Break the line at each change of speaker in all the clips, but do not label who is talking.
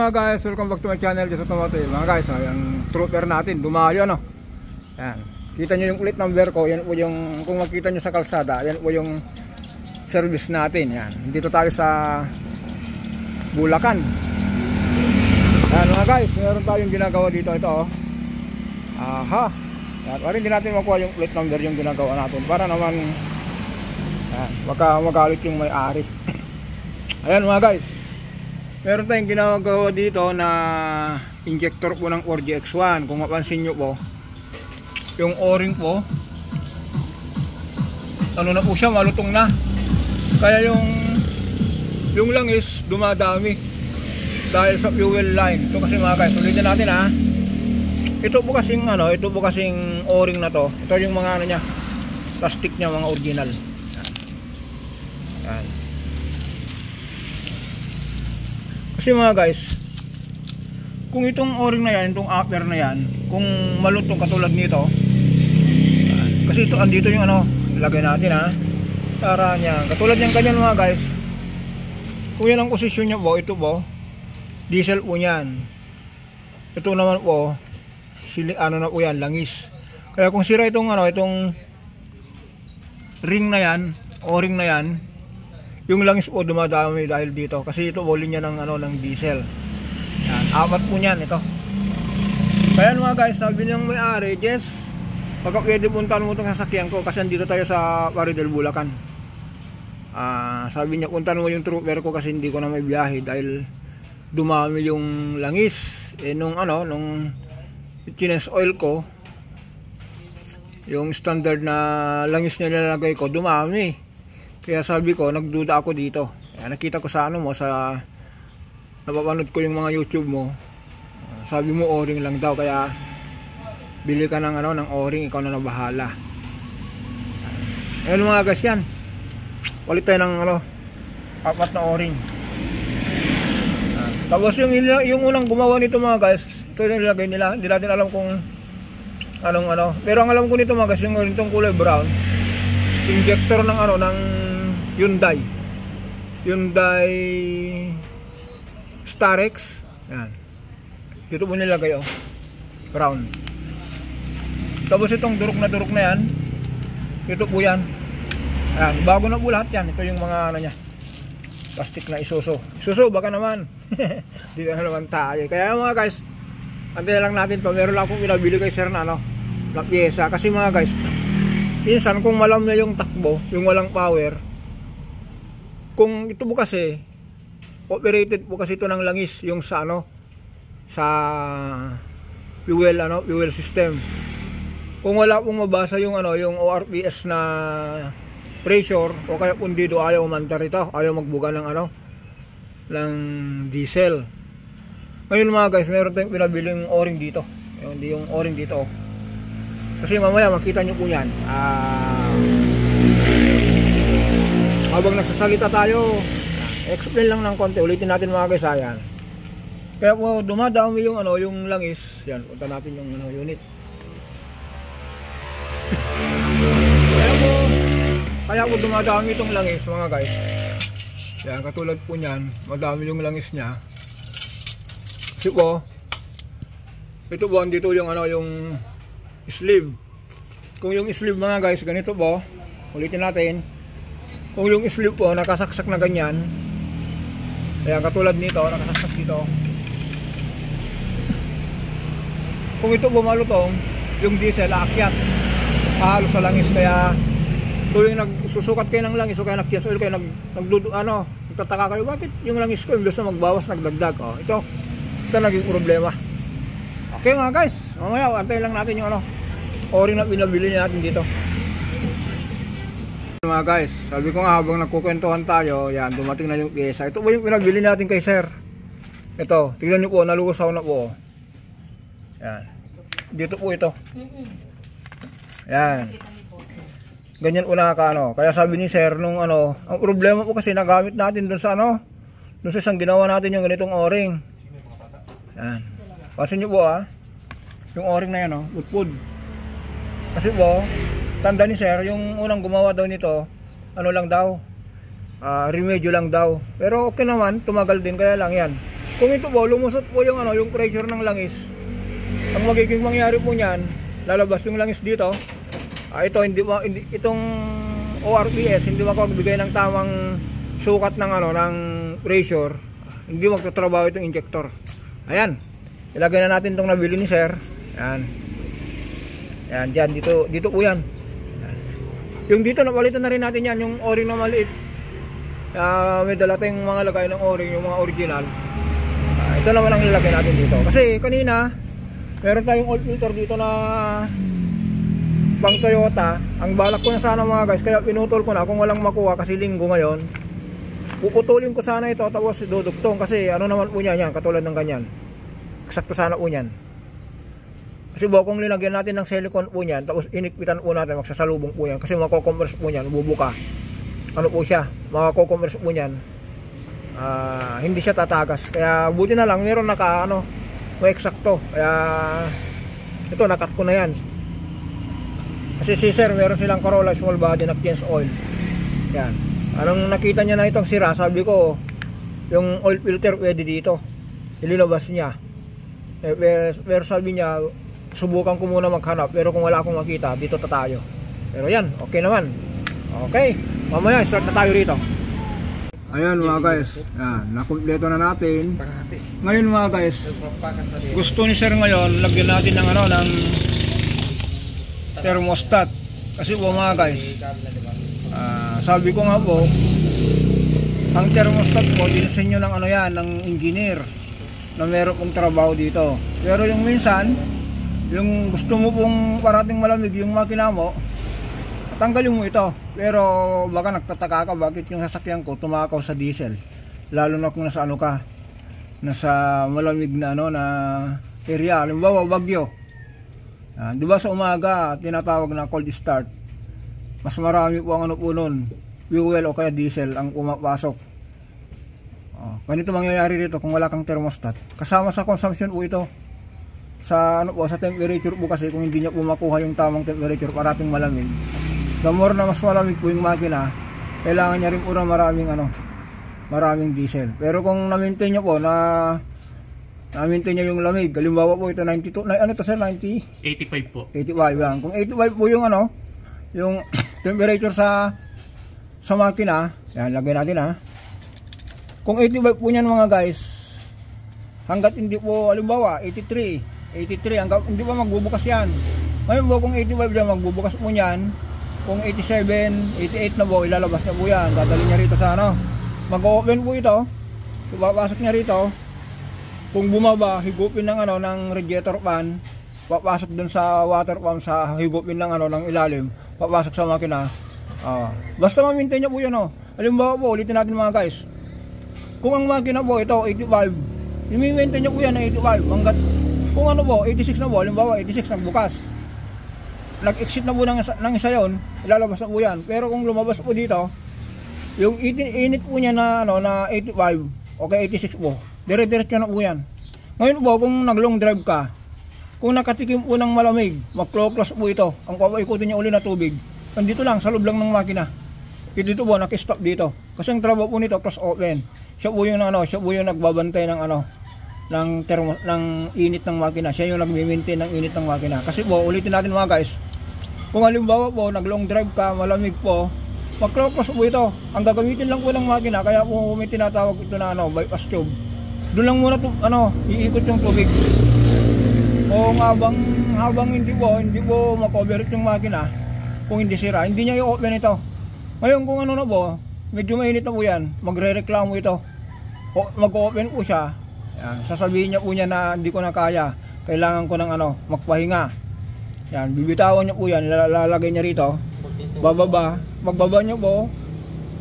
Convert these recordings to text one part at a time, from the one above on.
mga guys, welcome back to my channel, Jess Automotive. Mga guys, yung trooper natin, dumayo ano. Yan. Kita nyo yung plate number ko, yan po yung, kung makita nyo sa kalsada, yan po yung service natin. Yan. Dito tayo sa Bulacan. Yan mga guys, meron tayong ginagawa dito. Ito oh. Aha. Yan. Para hindi natin makuha yung plate number yung ginagawa natin. Para naman, yan, waka magalit yung may-ari. Ayan mga guys. Meron tayong ginagawa dito na injector po ng 4GX1. Kung mapansin nyo po, yung o-ring po, ano na po siya, malutong na. Kaya yung langis dumadami dahil sa fuel line. Ito kasi mga guys, ulitin natin ha. Ito po kasing o-ring na to. Ito yung mga ano niya, plastic niya, mga original. Yan. Kasi mga guys, kung itong o-ring na yan, itong upper na yan, kung malutong katulad nito, kasi ito andito yung ano, ilagay natin ha, tara niya, katulad yung ganyan mga guys, kung yan ang posisyon niya po, ito po, diesel po yan, ito naman po, ano na po yan, langis. Kaya kung sira itong ano, itong ring na yan, o-ring na yan, yung langis po dumadami dahil dito kasi ito po linya ng ano ng diesel. Yan, apat po niyan ito. Kaya mga guys, sabi niyang may-ari, Jess, baka pwede puntahan mo itong sasakyan ko kasi andito tayo sa Paridel, Bulacan. Sabi niya puntahan mo yung trooper ko kasi hindi ko na may biyahe dahil dumami yung langis. Nung chines oil ko, yung standard na langis na nilalagay ko dumami. Kaya sabi ko, nagduda ako dito. Nakita ko sa napapanood ko yung mga YouTube mo. Sabi mo o-ring lang daw, kaya bili ka ng ng o-ring, ikaw na nabahala. Ayun mga guys, yan. Walit tayo ng apat na o-ring. Tapos yung unang gumawa nito mga guys, ito yung nilagay nila. Hindi natin alam kung anong. Pero ang alam ko nito mga guys, yung kulay brown, injector ng ng Hyundai Starex. Yan. Dito po nilagay brown. Tapos itong durok na yan, ito po yan. Ayan, bago na po lahat yan. Ito yung mga niya, plastic na Isuzu baka naman. Dito na naman tayo. Kaya mga guys, antayin lang natin to. Meron lang akong pinabili kay sir na na pyesa. Kasi mga guys, minsan kung malam na yung takbo, yung walang power, kung ito po kasi operated po kasi ito ng langis yung sa sa fuel system. Kung wala pong mabasa yung yung ORPS na pressure o kaya pundido, ayaw umandar ito, ayaw magbuga ng ng diesel. Ngayon mga guys, meron tayong pinabiling o-ring dito. Hindi yung o-ring dito kasi mamaya makita nyo po yan. Habang nagsasalita tayo, explain lang ng konti, ulitin natin mga guys. Ayan. Kaya po dumadami yung yung langis. Yan, punta natin yung unit. Kaya po dumadami itong langis mga guys. Yan, katulad po niyan, madami yung langis niya. Kasi po, ito po andito yung yung sleeve. Kung yung sleeve mga guys, ganito po, ulitin natin. Kung yung sleeve po nakasaksak na ganyan, kaya katulad nito, nakasaksak dito. Kung ito po malutong, yung diesel aakyat, halo sa langis. Kaya tuwing nagsusukat kayo ng langis o kaya nag-gas oil kayo, nagtataka kayo, bakit yung langis ko imbes na magbawas, nagdagdag. Ito naging problema. Okay mga guys, mamaya antayin lang natin yung o-ring na pinabili natin dito. Mga guys, sabi ko nga habang nagkukwentuhan tayo, yan, dumating na yung pyesa. Ito po yung pinabili natin kay sir. Ito, tignan nyo po, nalusaw na po. Yan. Dito po ito. Yan. Ganyan po kaya sabi ni sir, nung ang problema po kasi nagamit natin dun sa dun sa isang ginawa natin yung ganitong o-ring. Yan. Pasin nyo po yung o-ring na yan wood. Kasi po, tanda ni sir, yung unang gumawa daw nito, lang daw, remedyo lang daw. Pero okay naman, tumagal din, kaya lang yan. Kung ito po, lumusot po yung ano, yung pressure ng langis. Ang magiging mangyari po niyan, lalabas yung langis dito. Ito itong ORPS hindi makapagbigay ng tamang sukat ng ano, ng pressure. Hindi magtatrabaho itong injector. Ayan. Ilagay na natin itong nabili ni Sir. Ayan. Ayan, dyan, dito po yan. Ayan. Yung dito, napalitan na rin natin yan, yung o-ring na maliit. May dala tayong mga lagay ng o-ring, yung mga original. Ito naman ang ilalagay natin dito. Kasi kanina, meron tayong oil filter dito na pang Toyota. Ang balak ko na sana mga guys, kaya pinutol ko na kung walang makuha kasi linggo ngayon. Puputulin ko sana ito tapos dudugtong kasi ano naman po yan, katulad ng ganyan. Eksakto sana po yan. Kasi kung linagyan natin ng silicone po yan, tapos inikpitan po natin, magsasalubong po yan. Kasi mako-compress po yan, bubuka. Ano po siya, mako-compress po yan. Hindi siya tatagas. Kaya buti na lang meron may eksakto. Kaya ito nakat ko na yan. Kasi si Sir meron silang Corolla small body na change oil. Yan. Anong nakita niya na itong sira, sabi ko yung oil filter pwede dito. Ilinabas niya. Pero sabi niya subukan ko muna maghanap, pero kung wala akong makita dito tayo. Pero yan, okay naman. Okay, mamaya start na tayo rito. Ayan mga guys, nakumpleto na natin. Ngayon mga guys, gusto ni Sir ngayon lagyan natin ng ng thermostat. Kasi po mga guys, sabi ko nga po, ang thermostat po dinisenyo ng ng engineer na meron pong trabaho dito. Pero yung minsan, yung gusto mo pong parating malamig yung makina mo, tanggalin mo ito. Pero baka nagtataka ka bakit yung sasakyan ko tumakaw sa diesel. Lalo na kung nasa nasa malamig na na area. Halimbawa Baguio. Di ba sa umaga tinatawag na cold start. Mas marami po ang po nun, fuel o kaya diesel ang pumapasok. Ganito mangyayari dito kung wala kang thermostat. Kasama sa consumption po ito. Sa sa temperature po kasi kung hindi niya po makuha yung tamang temperature parating malamig. The more na mas malamig po yung makina, kailangan niya rin po na maraming diesel. Pero kung na-maintain niya po na-maintain niya yung lamig, halimbawa po ito 92, sir, 90?
85 po.
85 yan. Kung 85 po yung yung temperature sa makina, yan, lagay natin Kung 85 po niyan mga guys, hanggat hindi po, halimbawa 83, hanggang hindi pa magbubukas yan. Ngayon po kung 85 dyan, magbubukas po niyan. Kung 87, 88 na po, ilalabas niya po yan. Dadali niya rito sa mag-open po ito. Papasok niya rito. Kung bumaba, higupin ng ng radiator fan. Papasok dun sa water pump sa higupin ng ng ilalim. Papasok sa makina. Basta ma-maintain niya po yan Halimbawa po, ulitin natin mga guys. Kung ang makina po ito, 85. I-maintain niya po yan na 85. Hanggat, kung 86 na po, halimbawa 86 nagbukas. Nag-exit na po ng isa yun, ilalabas na po yan. Pero kung lumabas po dito, yung init po niya na 85 o kaya 86 po, dire-diretso na po yan. Ngayon po, kung nag-long drive ka, kung nakatikim po ng malamig, mag-close po ito. Ang papaikutin niya uli na tubig. Nandito lang, sa loob lang ng makina. Dito po, nakistop dito. Kasi ang trabaho po nito, close open. Siya po yung nagbabantay ng ng init ng makina. Siya yung nagmi-maintain ng init ng makina. Kasi po, ulitin natin mga guys. Kung halimbawa po, nag-long drive ka, malamig po, mag-close po ito. Ang gagamitin lang po ng makina, kaya po may tinatawag ito na bypass tube. Doon lang muna iikot yung tubig. Kung habang hindi po mag-overheat yung makina, kung hindi sira, hindi niya i-open ito. Ngayon kung medyo mainit na po yan, magre-reklamo ito. Mag-open po siya. Yan, sasabihin niya po niya na hindi ko na kaya, kailangan ko ng magpahinga. Yan, bibitawan niya po yan, lalagay niya rito. Magbaba niyo po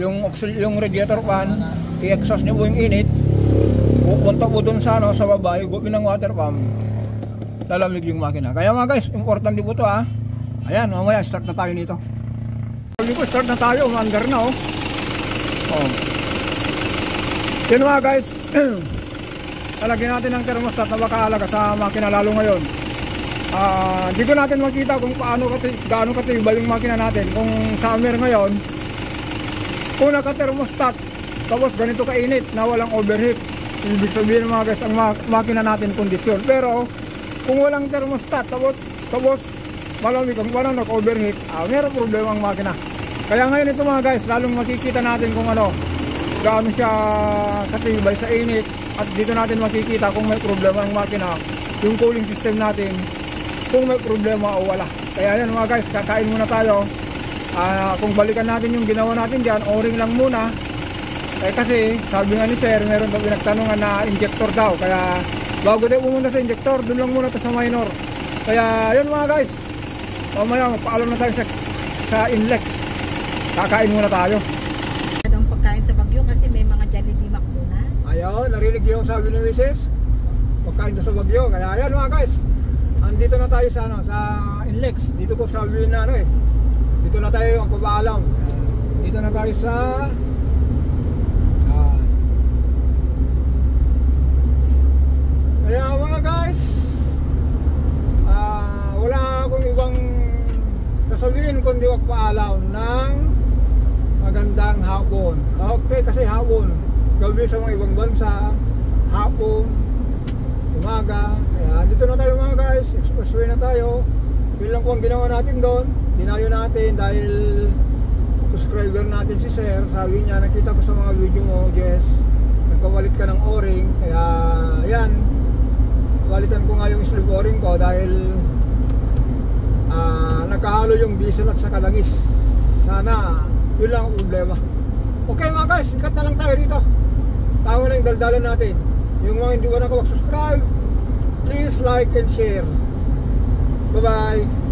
yung radiator fan, i-exhaust niyo po yung init. Pupunta po doon sa baba, higupin ng water pump. Lalamig yung makina. Kaya mga guys, importante po ito Ayan, mamaya start na tayo nito. Start na tayo, under na Yun mga guys. Talagyan natin ng thermostat na makaalaga sa makina lalo ngayon. Hindi ko natin makita kung gaano katiba yung makina natin. Kung summer ngayon, kung naka-thermostat tapos ganito kainit na walang overheat, ibig sabihin mga guys, ang makina natin kondisyon. Pero kung walang thermostat, tapos malamig ang parang nag-overheat, meron problema ang makina. Kaya ngayon ito mga guys, lalong makikita natin kung ano, gaano siya katibay sa init. At dito natin makikita kung may problema ang makina, yung cooling system natin, kung may problema o wala. Kaya yan mga guys, kakain muna tayo. Kung balikan natin yung ginawa natin dyan, o-ring lang muna. Kasi sabi nga ni sir, meron daw pinagtanungan na injector daw. Kaya bago tayo pumunta sa injector, dun lang muna sa minor. Kaya yan mga guys, mamaya magpaalam na tayo sa Inlex. Kakain muna tayo.
Ang pagkain sa Baguio kasi may mga Jollibee McDo na.
Ayaw, narinig yung sabi ni Mrs. Pagkain sa Baguio. Kaya yan mga guys, andito na tayo sa Inlex. Dito ko sabi na dito na tayo ang pabaalam. Dito na tayo sa kaya mga guys, wala akong ibang sasabihin kundi wag paalam ng magandang hapon. Okay, kasi hapon, gabi sa mga ibang bansa, hapon, umaga. Kaya dito na tayo mga guys, expressway na tayo. Yun lang po ang ginawa natin doon. Dinayo natin dahil subscriber natin si sir. Sabi niya, nakita ko sa mga video mo, Jess, nagkawalit ka ng o-ring. Kaya yan, walitan ko nga yung sleeve o-ring ko dahil nagkahalo yung diesel at saka langis. Sana yun lang ang problema. Okay mga guys, ikat na lang tayo rito. Tawa na yung daldalan natin. Yung mga hindi pa nakapag-subscribe, please like and share. Bye bye.